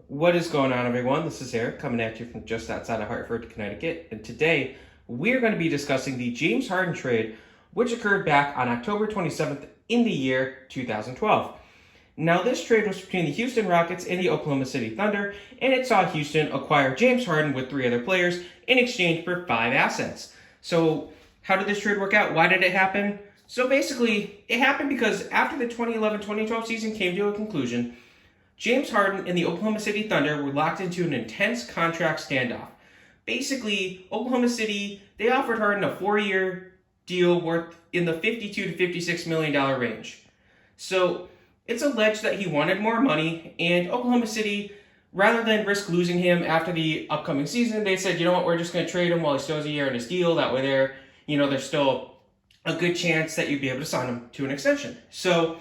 What is going on, everyone? This is Eric coming at you from just outside of Hartford, Connecticut, and today we're going to be discussing the James Harden trade, which occurred back on October 27th in the year 2012. Now, this trade was between the Houston Rockets and the Oklahoma City Thunder, and it saw Houston acquire James Harden with 3 other players in exchange for 5 assets. So, how did this trade work out? Why did it happen? So basically, it happened because after the 2011-2012 season came to a conclusion, James Harden and the Oklahoma City Thunder were locked into an intense contract standoff. Basically, Oklahoma City, they offered Harden a 4-year deal worth in the $52 to $56 million range. So, it's alleged that he wanted more money, and Oklahoma City, rather than risk losing him after the upcoming season, they said, you know what, we're just going to trade him while he still has a year in his deal. That way there's still a good chance that you'd be able to sign him to an extension. So,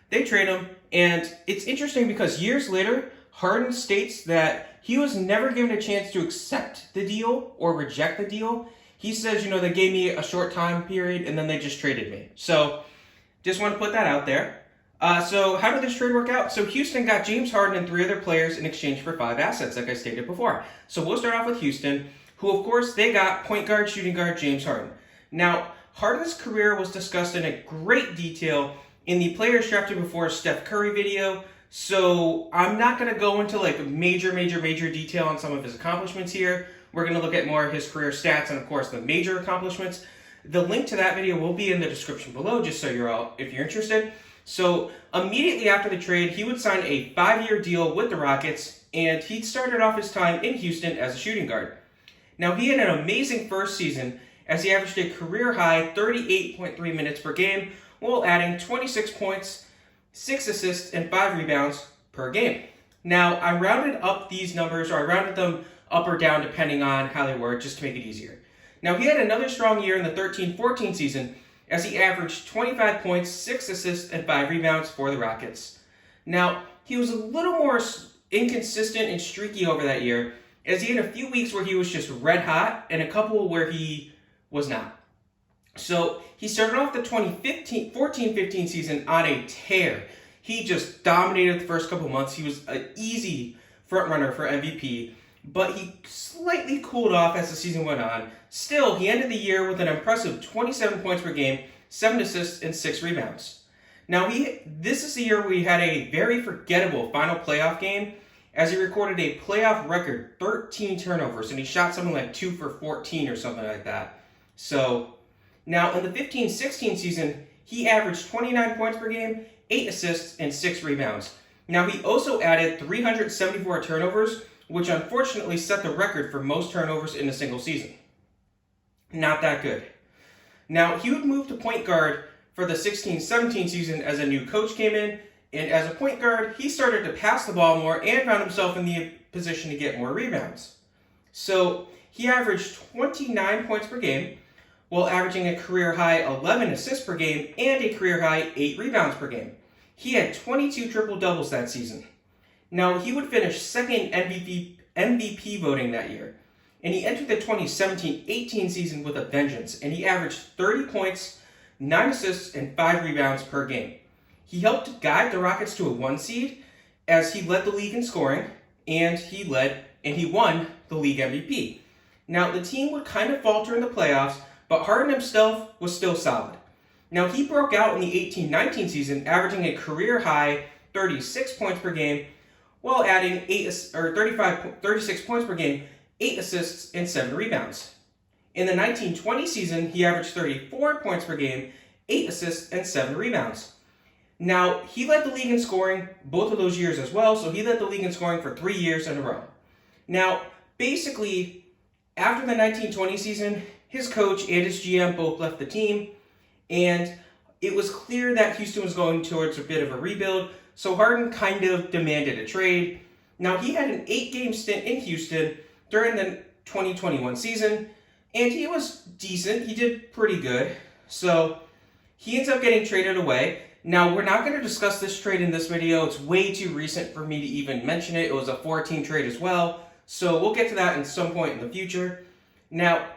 they trade him, and it's interesting because years later, Harden states that he was never given a chance to accept the deal or reject the deal. He says, they gave me a short time period, and then they just traded me. So, just want to put that out there. So, how did this trade work out? So, Houston got James Harden and 3 other players in exchange for 5 assets, like I stated before. So, we'll start off with Houston, who, of course, they got point guard, shooting guard James Harden. Now, Harden's career was discussed in a great detail in the players drafted before Steph Curry video, so I'm not going to go into major detail on some of his accomplishments here. We're going to look at more of his career stats and, of course, the major accomplishments. The link to that video will be in the description below, just so if you're interested. So immediately after the trade, he would sign a 5-year deal with the Rockets, and he started off his time in Houston as a shooting guard. Now, he had an amazing first season as he averaged a career-high 38.3 minutes per game, while adding 26 points, 6 assists, and 5 rebounds per game. Now, I rounded up these numbers, or I rounded them up or down depending on how they were, just to make it easier. Now, he had another strong year in the 13-14 season as he averaged 25 points, 6 assists, and 5 rebounds for the Rockets. Now, he was a little more inconsistent and streaky over that year, as he had a few weeks where he was just red hot and a couple where he was not. So, he started off the 14-15 season on a tear. He just dominated the first couple months. He was an easy front runner for MVP, but he slightly cooled off as the season went on. Still, he ended the year with an impressive 27 points per game, 7 assists, and 6 rebounds. Now, this is the year where he had a very forgettable final playoff game, as he recorded a playoff record 13 turnovers, and he shot something like 2 for 14 or something like that. So, now, in the 15-16 season, he averaged 29 points per game, 8 assists, and 6 rebounds. Now, he also added 374 turnovers, which unfortunately set the record for most turnovers in a single season. Not that good. Now, he would move to point guard for the 16-17 season as a new coach came in, and as a point guard, he started to pass the ball more and found himself in the position to get more rebounds. So, he averaged 29 points per game, while averaging a career-high 11 assists per game and a career-high 8 rebounds per game. He had 22 triple-doubles that season. Now, he would finish second MVP voting that year, and he entered the 2017-18 season with a vengeance, and he averaged 30 points, 9 assists, and 5 rebounds per game. He helped guide the Rockets to a 1 seed as he led the league in scoring, and he won the league MVP. Now, the team would kind of falter in the playoffs, but Harden himself was still solid. Now, he broke out in the 18-19 season, averaging a career-high 36 points per game, while adding 36 points per game, 8 assists, and 7 rebounds. In the 19-20 season, he averaged 34 points per game, 8 assists, and 7 rebounds. Now, he led the league in scoring both of those years as well, so he led the league in scoring for 3 years in a row. Now, basically, after the 19-20 season, his coach and his GM both left the team, and it was clear that Houston was going towards a bit of a rebuild, so Harden kind of demanded a trade. Now, he had an 8-game stint in Houston during the 2021 season, and he was decent. He did pretty good, so he ends up getting traded away. Now, we're not going to discuss this trade in this video. It's way too recent for me to even mention it. It was a 4-team trade as well, so we'll get to that at some point in the future. Now,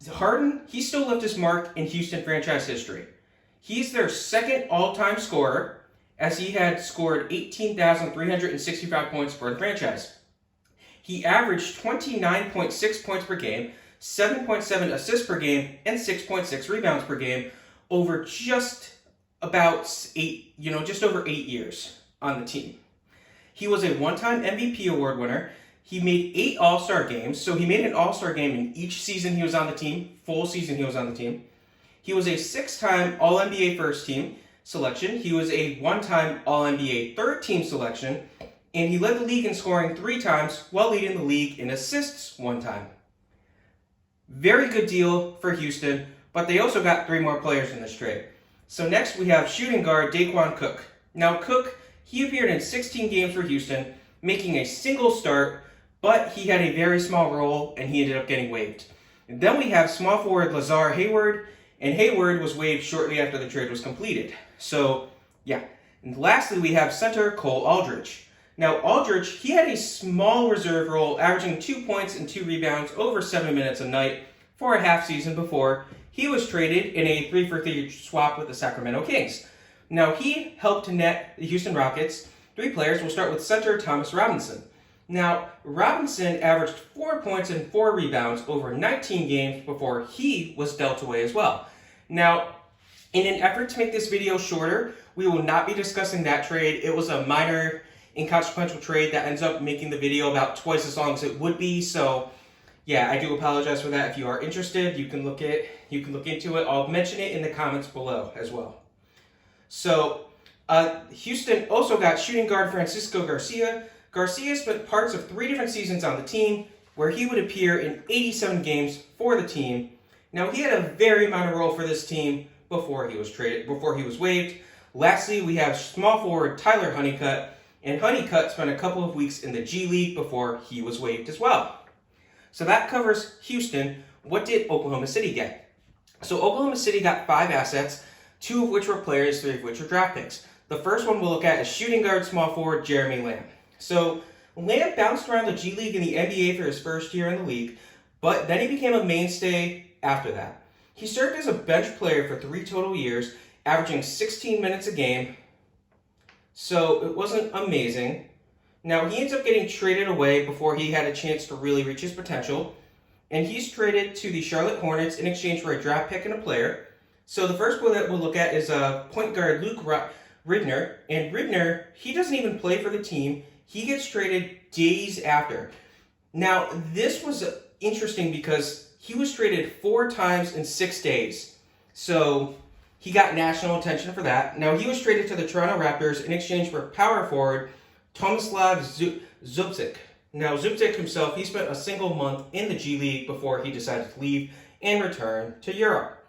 Harden, he still left his mark in Houston franchise history. He's their second all-time scorer, as he had scored 18,365 points for the franchise. He averaged 29.6 points per game, 7.7 assists per game, and 6.6 rebounds per game over just over 8 years on the team. He was a one-time MVP award winner. He made 8 All-Star games, so he made an All-Star game in each season he was on the team, full season he was on the team. He was a 6-time All-NBA first team selection. He was a one-time All-NBA third team selection, and he led the league in scoring 3 times while leading the league in assists 1 time. Very good deal for Houston, but they also got 3 more players in this trade. So next we have shooting guard Daquan Cook. Now Cook, he appeared in 16 games for Houston, making a single start, but he had a very small role and he ended up getting waived. And then we have small forward Lazar Hayward, and Hayward was waived shortly after the trade was completed. So yeah. And lastly we have center Cole Aldridge. Now Aldridge, he had a small reserve role, averaging 2 points and 2 rebounds over 7 minutes a night for a half season before he was traded in a 3-for-3 swap with the Sacramento Kings. Now he helped net the Houston Rockets. 3 players. We'll start with center Thomas Robinson. Now Robinson averaged 4 points and 4 rebounds over 19 games before he was dealt away as well. Now, in an effort to make this video shorter, we will not be discussing that trade. It was a minor, inconsequential trade that ends up making the video about twice as long as it would be. So yeah, I do apologize for that. If you are interested, you can look into it. I'll mention it in the comments below as well. So Houston also got shooting guard Francisco Garcia. Garcia spent parts of 3 different seasons on the team where he would appear in 87 games for the team. Now he had a very minor role for this team before he was waived. Lastly, we have small forward Tyler Honeycutt, and Honeycutt spent a couple of weeks in the G League before he was waived as well. So that covers Houston. What did Oklahoma City get? So Oklahoma City got 5 assets, 2 of which were players, 3 of which were draft picks. The first one we'll look at is shooting guard small forward Jeremy Lamb. So Lamb bounced around the G League and the NBA for his first year in the league, but then he became a mainstay after that. He served as a bench player for 3 total years, averaging 16 minutes a game, so it wasn't amazing. Now, he ends up getting traded away before he had a chance to really reach his potential, and he's traded to the Charlotte Hornets in exchange for a draft pick and a player. So the first one that we'll look at is point guard Luke Ridner, and Ridner, he doesn't even play for the team. He gets traded days after. Now, this was interesting because he was traded 4 times in 6 days. So he got national attention for that. Now, he was traded to the Toronto Raptors in exchange for power forward Tomislav Zubcic. Now, Zubcic himself, he spent a single month in the G League before he decided to leave and return to Europe.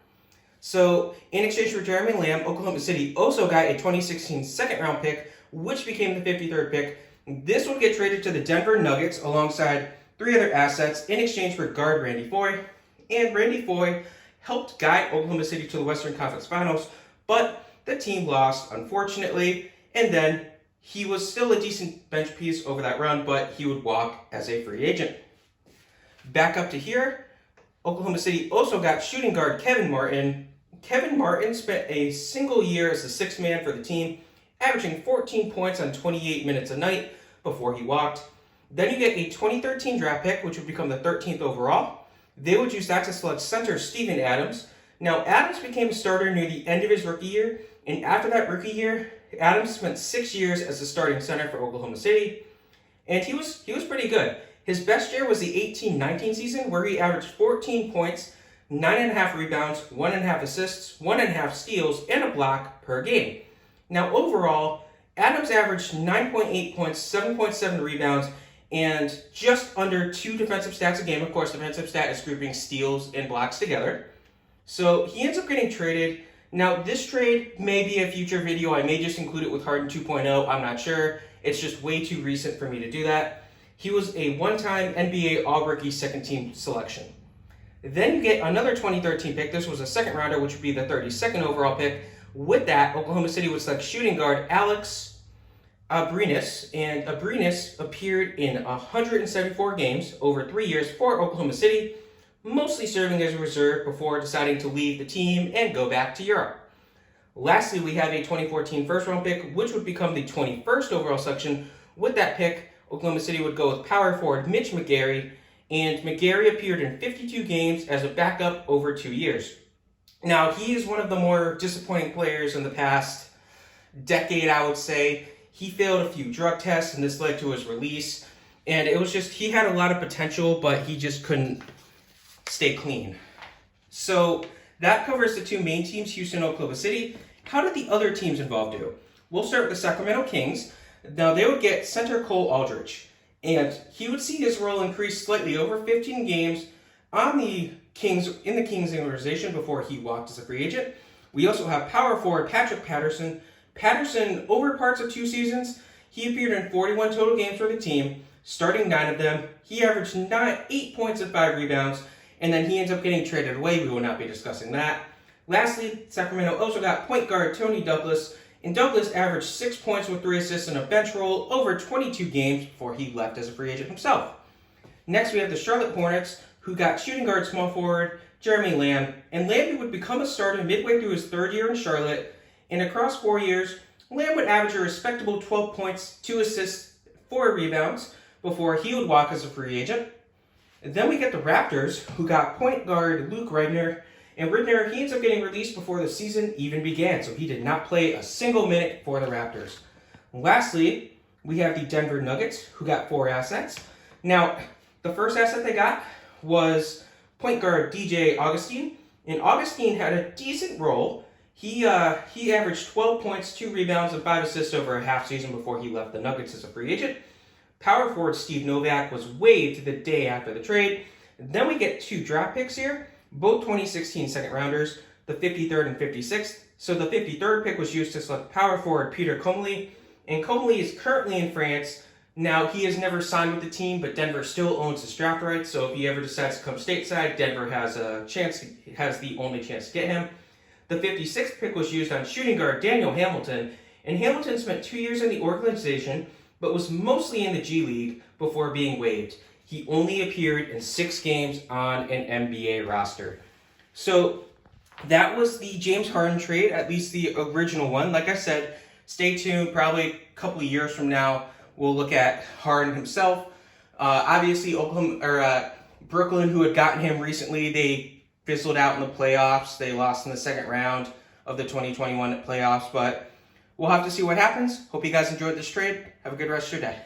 So, in exchange for Jeremy Lamb, Oklahoma City also got a 2016 second-round pick, which became the 53rd pick. This would get traded to the Denver Nuggets alongside 3 other assets in exchange for guard Randy Foye. And Randy Foye helped guide Oklahoma City to the Western Conference Finals, but the team lost, unfortunately, and then he was still a decent bench piece over that run, but he would walk as a free agent. Back up to here, Oklahoma City also got shooting guard Kevin Martin. Kevin Martin spent a single year as the 6th man for the team, averaging 14 points on 28 minutes a night before he walked. Then you get a 2013 draft pick, which would become the 13th overall. They would use that to select center Steven Adams. Now, Adams became a starter near the end of his rookie year, and after that rookie year, Adams spent 6 years as the starting center for Oklahoma City, and he was pretty good. His best year was the 18-19 season, where he averaged 14 points, 9.5 rebounds, 1.5 assists, 1.5 steals, and a block per game. Now, overall, Adams averaged 9.8 points, 7.7 rebounds, and just under 2 defensive stats a game. Of course, defensive stat is grouping steals and blocks together. So he ends up getting traded. Now, this trade may be a future video. I may just include it with Harden 2.0. I'm not sure. It's just way too recent for me to do that. He was a one-time NBA All-Rookie second-team selection. Then you get another 2013 pick. This was a second rounder, which would be the 32nd overall pick. With that, Oklahoma City would select shooting guard Alex Abrinas, and Abrinas appeared in 174 games over 3 years for Oklahoma City, mostly serving as a reserve before deciding to leave the team and go back to Europe. Lastly, we have a 2014 first-round pick, which would become the 21st overall selection. With that pick, Oklahoma City would go with power forward Mitch McGary, and McGary appeared in 52 games as a backup over 2 years. Now, he is one of the more disappointing players in the past decade, I would say. He failed a few drug tests, and this led to his release. And it was just, he had a lot of potential, but he just couldn't stay clean. So that covers the two main teams, Houston and Oklahoma City. How did the other teams involved do? We'll start with the Sacramento Kings. Now, they would get center Cole Aldrich, and he would see his role increase slightly over 15 games in the Kings organization before he walked as a free agent. We also have power forward Patrick Patterson. Patterson, over parts of 2 seasons, he appeared in 41 total games for the team, starting 9 of them. He averaged 8 points and 5 rebounds, and then he ends up getting traded away. We will not be discussing that. Lastly, Sacramento also got point guard Tony Douglas, and Douglas averaged 6 points with 3 assists in a bench role over 22 games before he left as a free agent himself. Next, we have the Charlotte Hornets, who got shooting guard small forward Jeremy Lamb, and Lamb would become a starter midway through his 3rd year in Charlotte, and across 4 years, Lamb would average a respectable 12 points, 2 assists, 4 rebounds before he would walk as a free agent. And then we get the Raptors, who got point guard Luke Ridner, and Ridner, he ends up getting released before the season even began, so he did not play a single minute for the Raptors. Lastly, we have the Denver Nuggets, who got 4 assets. Now, the first asset they got was point guard DJ Augustine, and Augustine had a decent role. He averaged 12 points, 2 rebounds, and 5 assists over a half season before he left the Nuggets as a free agent. Power forward Steve Novak was waived the day after the trade. Then we get 2 draft picks here, both 2016 second rounders, the 53rd and 56th. So the 53rd pick was used to select power forward Peter Comely, and Comely is currently in France. Now, he has never signed with the team, but Denver still owns his draft rights, so if he ever decides to come stateside, Denver has the only chance to get him. The 56th pick was used on shooting guard Daniel Hamilton, and Hamilton spent 2 years in the organization, but was mostly in the G League before being waived. He only appeared in 6 games on an NBA roster. So that was the James Harden trade, at least the original one. Like I said, stay tuned. Probably a couple of years from now, we'll look at Harden himself. Obviously, Brooklyn, who had gotten him recently, they fizzled out in the playoffs. They lost in the second round of the 2021 playoffs, but we'll have to see what happens. Hope you guys enjoyed this trade. Have a good rest of your day.